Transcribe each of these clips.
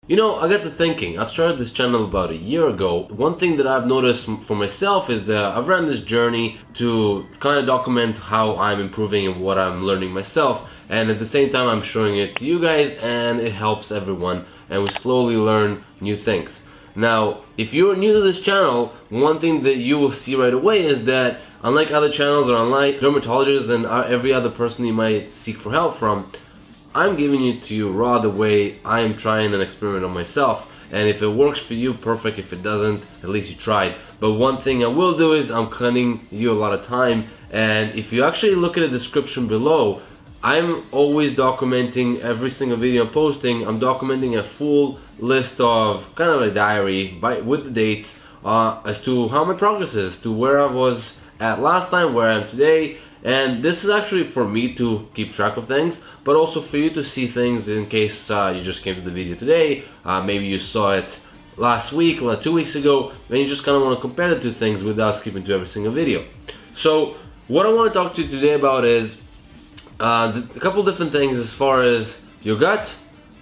You know, I got to thinking, I've started this channel about a year ago. One thing that I've noticed for myself is that I've ran this journey to kind of document how I'm improving and what I'm learning myself, and at the same time I'm showing it to you guys, and it helps everyone, and we slowly learn new things. Now, if you're new to this channel, one thing that you will see right away is that unlike other channels or unlike dermatologists and every other person you might seek for help from, I'm giving it to you raw the way I am trying an experiment on myself. And if it works for you, perfect. If it doesn't, at least you tried. But one thing I will do is I'm cutting you a lot of time. And if you actually look at the description below, I'm always documenting every single video I'm posting. I'm documenting a full list of kind of a diary with the dates as to how my progress is, to where I was at last time, where I am today. And this is actually for me to keep track of things, but also for you to see things in case you just came to the video today, maybe you saw it last week or 2 weeks ago, and you just kind of want to compare the two things without skipping to every single video. So what I want to talk to you today about is a couple different things as far as your gut,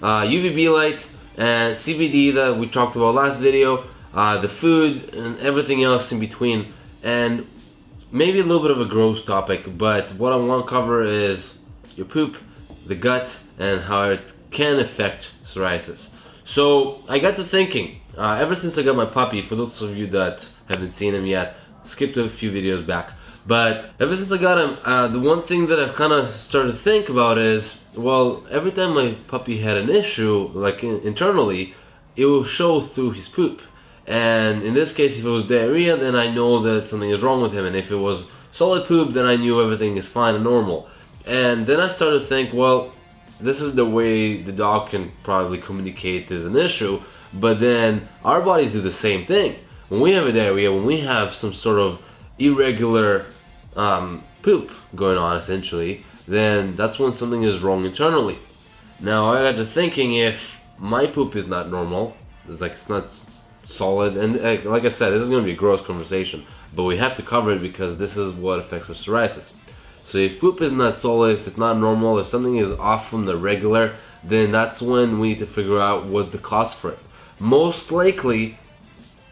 UVB light, and CBD that we talked about last video, the food, and everything else in between. And maybe a little bit of a gross topic, but what I want to cover is your poop, the gut, and how it can affect psoriasis. So I got to thinking, ever since I got my puppy, for those of you that haven't seen him yet, skipped a few videos back, but ever since I got him, the one thing that I've kind of started to think about is, well, every time my puppy had an issue, like internally, it will show through his poop. And in this case, if it was diarrhea, then I know that something is wrong with him. And if it was solid poop, then I knew everything is fine and normal. And then I started to think, well, this is the way the dog can probably communicate there's an issue. But then our bodies do the same thing. When we have a diarrhea, when we have some sort of irregular poop going on, essentially, then that's when something is wrong internally. Now, I got to thinking, if my poop is not normal, it's not solid, and like I said, this is going to be a gross conversation, but we have to cover it because this is what affects our psoriasis. So if poop is not solid, if it's not normal, if something is off from the regular, then that's when we need to figure out what's the cause for it. Most likely,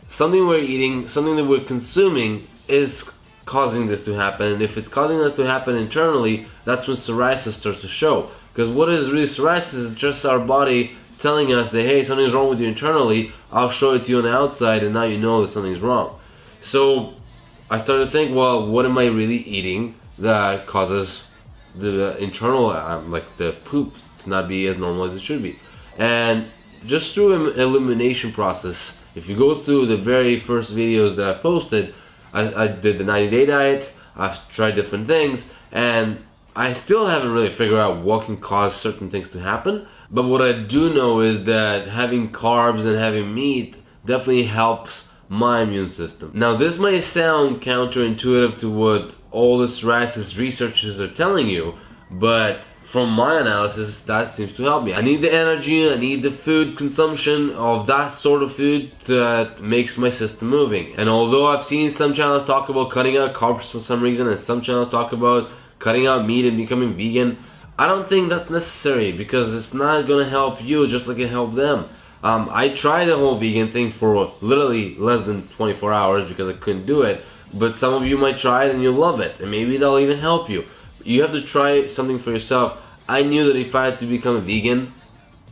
something we're eating, something that we're consuming is causing this to happen, and if it's causing that to happen internally, that's when psoriasis starts to show. Because what is really psoriasis is just our body telling us that, hey, something's wrong with you internally, I'll show it to you on the outside, and now you know that something's wrong. So I started to think, well, what am I really eating that causes the internal, like the poop, to not be as normal as it should be? And just through an elimination process, if you go through the very first videos that I posted, I did the 90-day diet, I've tried different things, and I still haven't really figured out what can cause certain things to happen. But what I do know is that having carbs and having meat definitely helps my immune system. Now, this may sound counterintuitive to what all the psoriasis researchers are telling you, but from my analysis, that seems to help me. I need the energy, I need the food consumption of that sort of food that makes my system moving. And although I've seen some channels talk about cutting out carbs for some reason, and some channels talk about cutting out meat and becoming vegan, I don't think that's necessary, because it's not gonna help you just like it helped them. I tried the whole vegan thing for literally less than 24 hours because I couldn't do it, but some of you might try it and you'll love it, and maybe that'll even help you. You have to try something for yourself. I knew that if I had to become a vegan,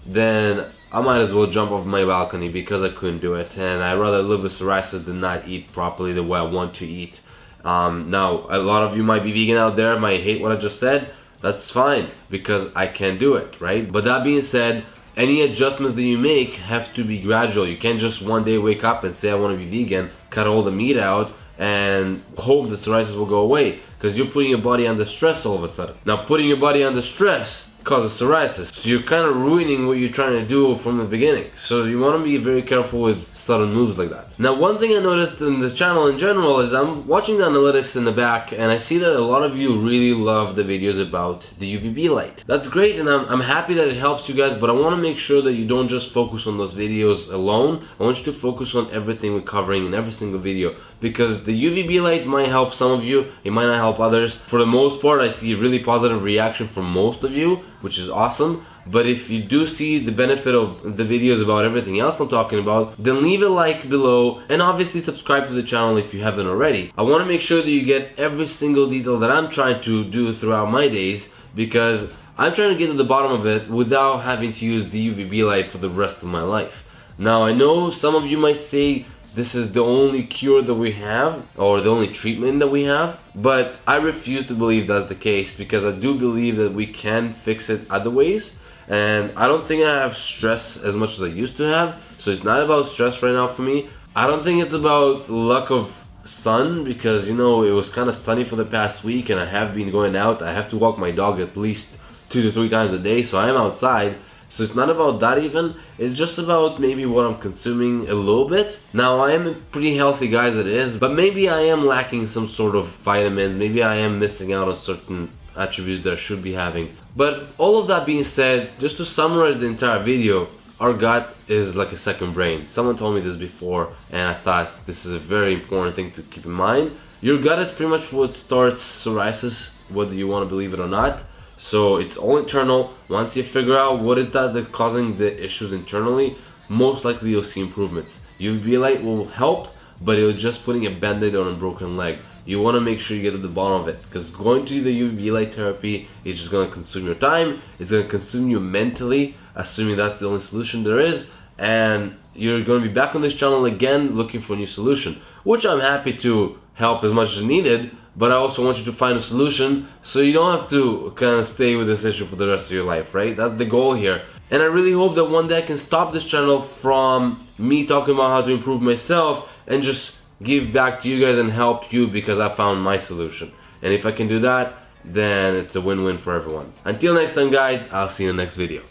then I might as well jump off my balcony because I couldn't do it, and I'd rather live with psoriasis than not eat properly the way I want to eat. Now, a lot of you might be vegan out there, might hate what I just said. That's fine, because I can do it, right? But that being said, any adjustments that you make have to be gradual. You can't just one day wake up and say I want to be vegan, cut all the meat out, and hope the psoriasis will go away, because you're putting your body under stress all of a sudden. Now, putting your body under stress causes psoriasis, so you're kind of ruining what you're trying to do from the beginning. So you want to be very careful with sudden moves like that. Now, one thing I noticed in this channel in general is I'm watching the analytics in the back, and I see that a lot of you really love the videos about the UVB light. That's great, and I'm happy that it helps you guys, but I want to make sure that you don't just focus on those videos alone. I want you to focus on everything we're covering in every single video, because the UVB light might help some of you, it might not help others. For the most part, I see a really positive reaction from most of you, which is awesome. But if you do see the benefit of the videos about everything else I'm talking about, then leave a like below, and obviously subscribe to the channel if you haven't already. I want to make sure that you get every single detail that I'm trying to do throughout my days, because I'm trying to get to the bottom of it without having to use the UVB light for the rest of my life. Now, I know some of you might say this is the only cure that we have, or the only treatment that we have, but I refuse to believe that's the case, because I do believe that we can fix it other ways. And I don't think I have stress as much as I used to have, so it's not about stress right now for me. I don't think it's about lack of sun, because you know, it was kind of sunny for the past week and I have been going out. I have to walk my dog at least 2 to 3 times a day, so I am outside. So it's not about that even, it's just about maybe what I'm consuming a little bit. Now, I am a pretty healthy guy as it is, but maybe I am lacking some sort of vitamins, maybe I am missing out on certain attributes that I should be having. But all of that being said, just to summarize the entire video, our gut is like a second brain. Someone told me this before, and I thought this is a very important thing to keep in mind. Your gut is pretty much what starts psoriasis, whether you want to believe it or not. So it's all internal. Once you figure out what is that's causing the issues internally, most likely you'll see improvements. UVB light will help, but it'll just putting a band-aid on a broken leg. You want to make sure you get to the bottom of it, because going to the UVB light therapy is just going to consume your time, it's going to consume you mentally, assuming that's the only solution there is, and you're going to be back on this channel again looking for a new solution, which I'm happy to help as much as needed, but I also want you to find a solution so you don't have to kind of stay with this issue for the rest of your life, right? That's the goal here. And I really hope that one day I can stop this channel from me talking about how to improve myself and just give back to you guys and help you, because I found my solution. And if I can do that, then it's a win-win for everyone. Until next time, guys, I'll see you in the next video.